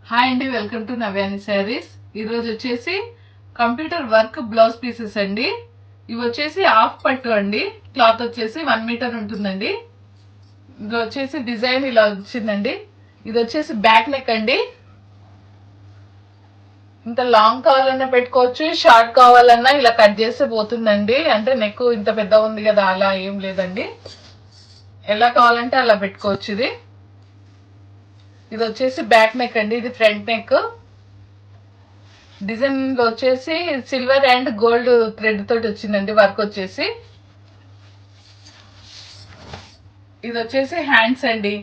Hi అండి, welcome to నవ్యాని saris. ఈరోజు వచ్చేసి కంప్యూటర్ వర్క్ బ్లౌజ్ పీసెస్ అండి. ఇవి వచ్చేసి హాఫ్ పట్టు అండి. క్లాత్ వచ్చేసి 1 మీటర్ ఉంటుందండి. ఇది వచ్చేసి డిజైన్ ఇలా వచ్చిందండి. ఇది వచ్చేసి బ్యాక్ నెక్ అండి. ఇంత లాంగ్ కావాలన్నా పెట్టుకోవచ్చు, షార్ట్ కావాలన్నా ఇలా కట్ చేస్తే పోతుందండి. అంటే నెక్ ఇంత పెద్ద ఉంది కదా, అలా ఏం లేదండి. ఎలా కావాలంటే అలా పెట్టుకోవచ్చు. ఇది వచ్చేసి బ్యాక్ నెక్ అండి. ఇది ఫ్రంట్ నెక్. డిజైన్ వచ్చేసి సిల్వర్ అండ్ గోల్డ్ థ్రెడ్ తోటి వచ్చిందండి వర్క్ వచ్చేసి. ఇది వచ్చేసి హ్యాండ్స్ అండి.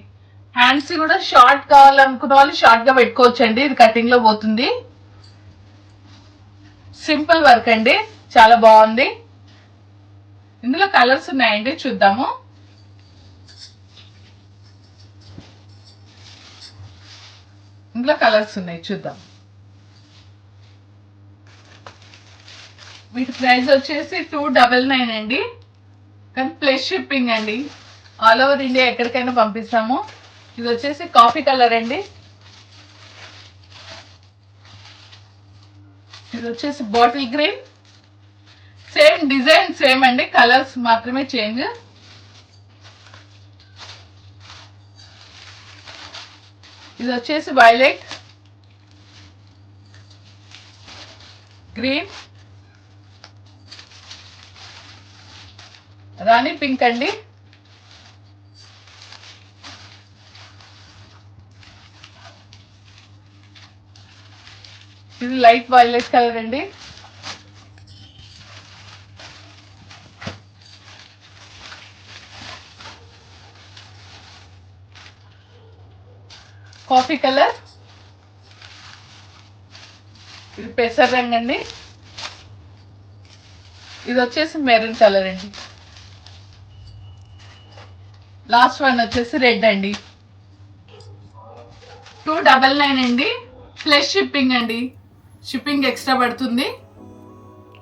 హ్యాండ్స్ కూడా షార్ట్ కావాలనుకున్న వాళ్ళు షార్ట్ గా పెట్టుకోవచ్చు అండి. ఇది కటింగ్ లో పోతుంది. సింపుల్ వర్క్ అండి, చాలా బాగుంది. ఇందులో కలర్స్ ఉన్నాయండి, చూద్దాము. ఇందులో కలర్స్ ఉన్నాయి, చూద్దాం. వీటి ప్రైస్ వచ్చేసి 299 అండి. కానీ ప్లస్ షిప్పింగ్ అండి. ఆల్ ఓవర్ ఇండియా ఎక్కడికైనా పంపిస్తాము. ఇది వచ్చేసి కాఫీ కలర్ అండి. ఇది వచ్చేసి bottle green. Same design same అండి, కలర్స్ మాత్రమే చేంజ్. ఇది వచ్చేసి వైలెట్, గ్రీన్, రాణి పింక్ అండి. ఇది లైట్ వైలెట్ కలర్ అండి. Coffee colour. ఇది పెసర్ రంగు అండి. ఇది వచ్చేసి మెరూన్ కలర్ అండి. లాస్ట్ వన్ వచ్చేసి రెడ్ అండి. 299 అండి, ప్లస్ షిప్పింగ్ అండి. షిప్పింగ్ ఎక్స్ట్రా పడుతుంది.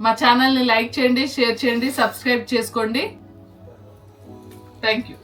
మా ఛానల్ని లైక్ చేయండి, షేర్ చేయండి, సబ్స్క్రైబ్ చేసుకోండి. Thank you.